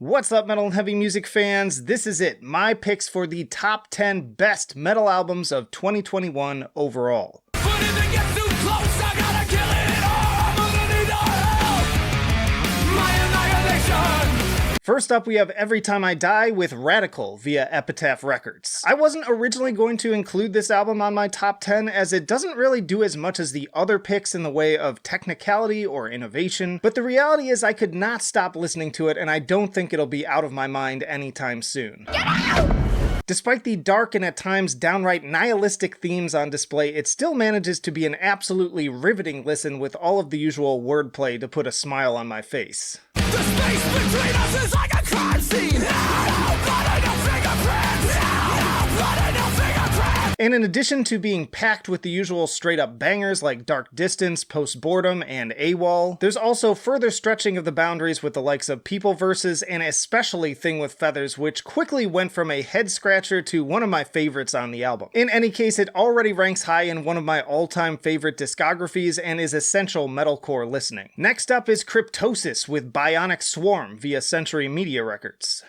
What's up, metal and heavy music fans? This is it, my picks for the top 10 best metal albums of 2021 overall. But if it gets too close, I gotta kill it all. I'm gonna need the help. My annihilation. First up, we have Every Time I Die with Radical via Epitaph Records. I wasn't originally going to include this album on my top 10 as it doesn't really do as much as the other picks in the way of technicality or innovation, but the reality is I could not stop listening to it and I don't think it'll be out of my mind anytime soon. Get out! Despite the dark and at times downright nihilistic themes on display, it still manages to be an absolutely riveting listen with all of the usual wordplay to put a smile on my face. The space between us is like a crime scene. Blood and no fingerprints. Blood and no fingerprints. And in addition to being packed with the usual straight-up bangers like Dark Distance, Postboredom, and AWOL, there's also further stretching of the boundaries with the likes of People Versus and especially Thing with Feathers, which quickly went from a head-scratcher to one of my favorites on the album. In any case, it already ranks high in one of my all-time favorite discographies and is essential metalcore listening. Next up is Cryptosis with Bionic Swarm via Century Media Records.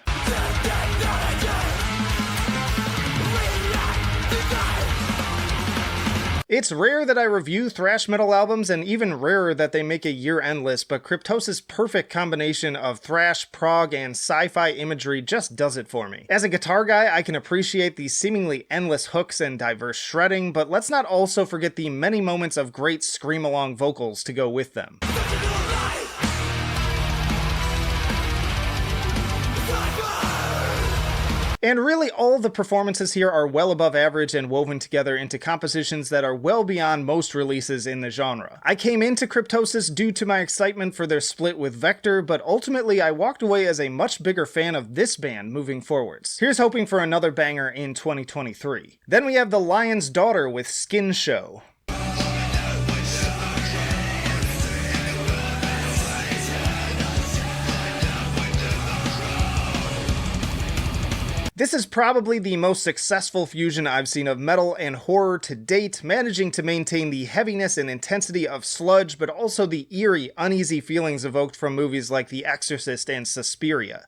It's rare that I review thrash metal albums, and even rarer that they make a year-end list, but Cryptosis' perfect combination of thrash, prog, and sci-fi imagery just does it for me. As a guitar guy, I can appreciate the seemingly endless hooks and diverse shredding, but let's not also forget the many moments of great scream-along vocals to go with them. And really, all the performances here are well above average and woven together into compositions that are well beyond most releases in the genre. I came into Cryptosis due to my excitement for their split with Vector, but ultimately I walked away as a much bigger fan of this band moving forwards. Here's hoping for another banger in 2023. Then we have The Lion's Daughter with Skin Show. This is probably the most successful fusion I've seen of metal and horror to date, managing to maintain the heaviness and intensity of sludge, but also the eerie, uneasy feelings evoked from movies like The Exorcist and Suspiria.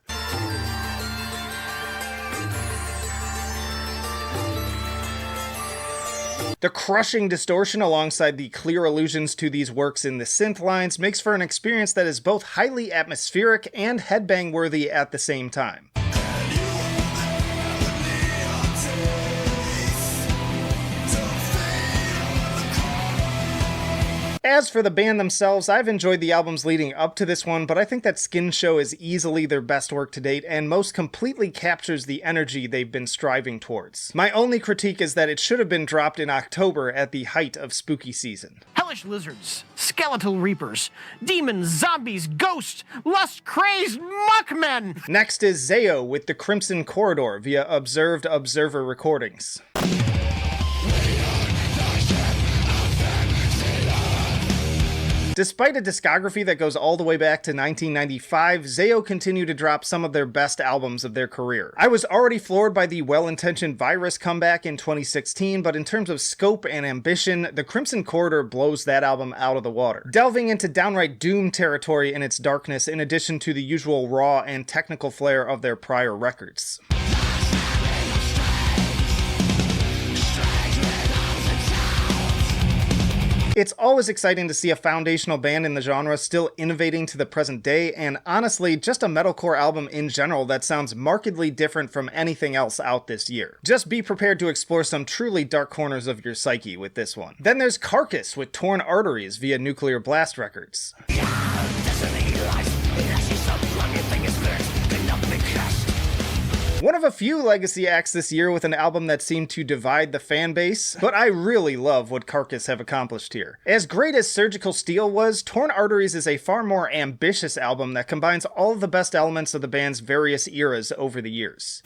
The crushing distortion alongside the clear allusions to these works in the synth lines makes for an experience that is both highly atmospheric and headbang-worthy at the same time. As for the band themselves, I've enjoyed the albums leading up to this one, but I think that Skin Show is easily their best work to date and most completely captures the energy they've been striving towards. My only critique is that it should have been dropped in October at the height of spooky season. Hellish lizards, skeletal reapers, demons, zombies, ghosts, lust-crazed muckmen! Next is Zao with The Crimson Corridor via Observed Observer Recordings. Despite a discography that goes all the way back to 1995, Zao continue to drop some of their best albums of their career. I was already floored by the well-intentioned Virus comeback in 2016, but in terms of scope and ambition, The Crimson Corridor blows that album out of the water, delving into downright doom territory in its darkness in addition to the usual raw and technical flair of their prior records. It's always exciting to see a foundational band in the genre still innovating to the present day, and honestly, just a metalcore album in general that sounds markedly different from anything else out this year. Just be prepared to explore some truly dark corners of your psyche with this one. Then there's Carcass with Torn Arteries via Nuclear Blast Records. One of a few legacy acts this year with an album that seemed to divide the fan base, but I really love what Carcass have accomplished here. As great as Surgical Steel was, Torn Arteries is a far more ambitious album that combines all of the best elements of the band's various eras over the years.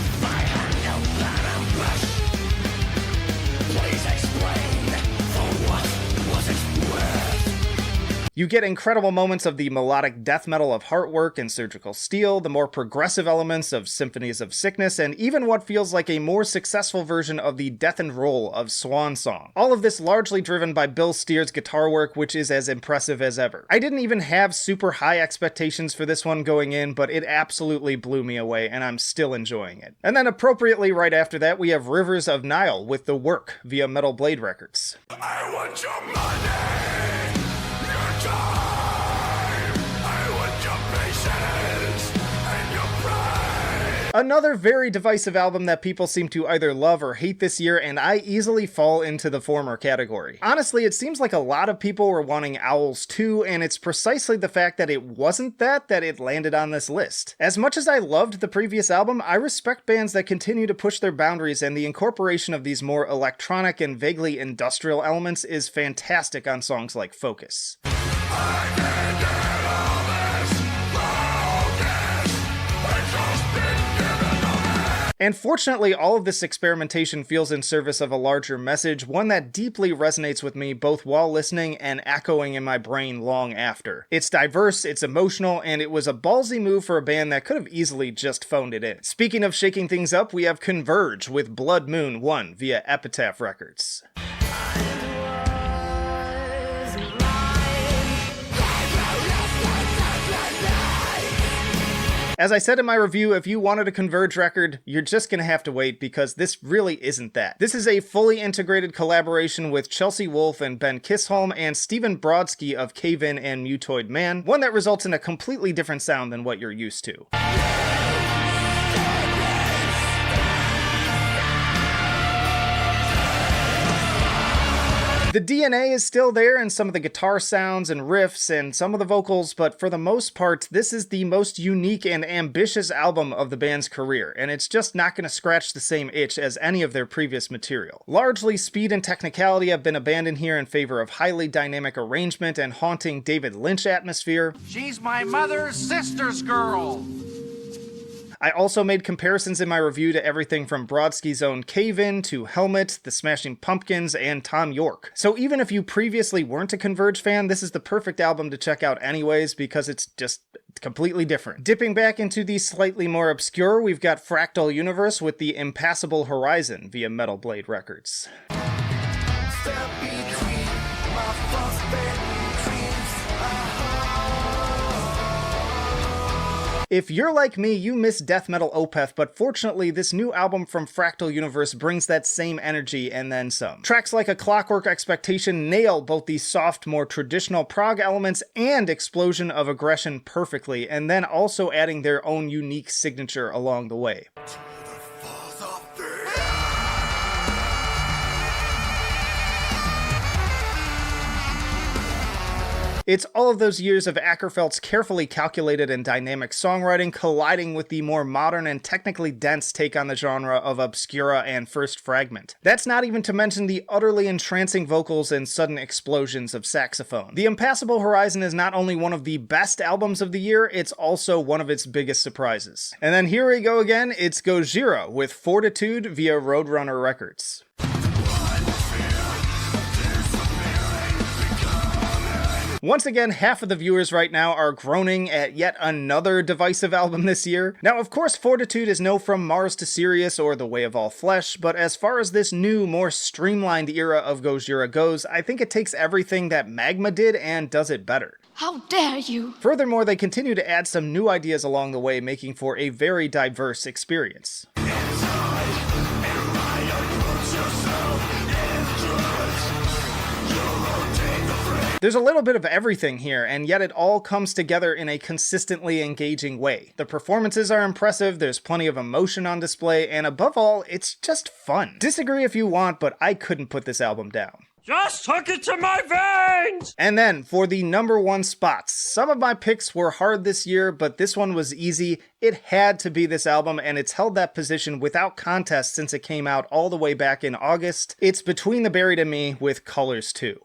You get incredible moments of the melodic death metal of Heartwork and Surgical Steel, the more progressive elements of Symphonies of Sickness, and even what feels like a more successful version of the Death and Roll of Swan Song. All of this largely driven by Bill Steer's guitar work, which is as impressive as ever. I didn't even have super high expectations for this one going in, but it absolutely blew me away, and I'm still enjoying it. And then appropriately right after that, we have Rivers of Nihil with The Work via Metal Blade Records. I want your money, your time, I want your patience and your pride. Another very divisive album that people seem to either love or hate this year, and I easily fall into the former category. Honestly, it seems like a lot of people were wanting Owls too, and it's precisely the fact that it wasn't that it landed on this list. As much as I loved the previous album, I respect bands that continue to push their boundaries, and the incorporation of these more electronic and vaguely industrial elements is fantastic on songs like Focus. And fortunately, all of this experimentation feels in service of a larger message, one that deeply resonates with me both while listening and echoing in my brain long after. It's diverse, it's emotional, and it was a ballsy move for a band that could have easily just phoned it in. Speaking of shaking things up, we have Converge with Bloodmoon 1 via Epitaph Records. As I said in my review, if you wanted a Converge record, you're just gonna have to wait because this really isn't that. This is a fully integrated collaboration with Chelsea Wolfe and Ben Kissholm and Stephen Brodsky of Cave In and Mutoid Man, one that results in a completely different sound than what you're used to. The DNA is still there in some of the guitar sounds and riffs and some of the vocals, but for the most part, this is the most unique and ambitious album of the band's career, and it's just not going to scratch the same itch as any of their previous material. Largely, speed and technicality have been abandoned here in favor of highly dynamic arrangement and haunting David Lynch atmosphere. She's my mother's sister's girl. I also made comparisons in my review to everything from Brodsky's own Cave In to Helmet, The Smashing Pumpkins, and Tom York. So even if you previously weren't a Converge fan, this is the perfect album to check out anyways because it's just completely different. Dipping back into the slightly more obscure, we've got Fractal Universe with the Impassable Horizon via Metal Blade Records. Step between my frostbitten dreams. If you're like me, you miss death metal opeth, but fortunately this new album from Fractal Universe brings that same energy and then some. Tracks like A Clockwork Expectation nail both the soft, more traditional prog elements and explosion of aggression perfectly, and then also adding their own unique signature along the way. It's all of those years of Ackerfeldt's carefully calculated and dynamic songwriting colliding with the more modern and technically dense take on the genre of Obscura and First Fragment. That's not even to mention the utterly entrancing vocals and sudden explosions of saxophone. The Impassable Horizon is not only one of the best albums of the year, it's also one of its biggest surprises. And then here we go again, it's Gojira with Fortitude via Roadrunner Records. Once again, half of the viewers right now are groaning at yet another divisive album this year. Now, of course, Fortitude is no From Mars to Sirius or The Way of All Flesh, but as far as this new, more streamlined era of Gojira goes, I think it takes everything that Magma did and does it better. How dare you! Furthermore, they continue to add some new ideas along the way, making for a very diverse experience. There's a little bit of everything here, and yet it all comes together in a consistently engaging way. The performances are impressive, there's plenty of emotion on display, and above all, it's just fun. Disagree if you want, but I couldn't put this album down. Just hook it to my veins! And then, for the number one spots, some of my picks were hard this year, but this one was easy. It had to be this album, and it's held that position without contest since it came out all the way back in August. It's Between the Buried and Me with Colors 2.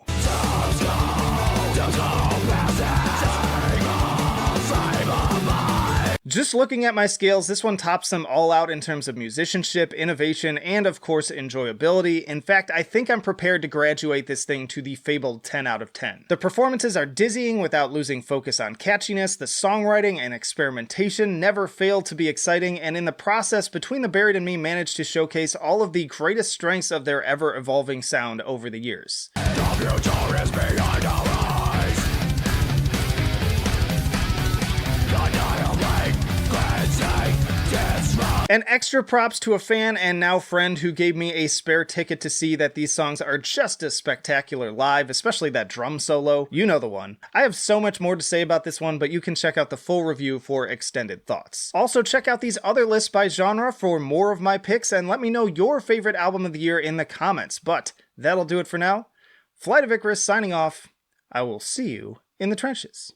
Just looking at my scales, this one tops them all out in terms of musicianship, innovation, and of course enjoyability. In fact, I think I'm prepared to graduate this thing to the fabled 10 out of 10. The performances are dizzying without losing focus on catchiness, the songwriting and experimentation never fail to be exciting, and in the process, Between the Buried and Me managed to showcase all of the greatest strengths of their ever-evolving sound over the years. And extra props to a fan and now friend who gave me a spare ticket to see that these songs are just as spectacular live, especially that drum solo. You know the one. I have so much more to say about this one, but you can check out the full review for extended thoughts. Also, check out these other lists by genre for more of my picks, and let me know your favorite album of the year in the comments. But that'll do it for now. Flight of Icarus signing off. I will see you in the trenches.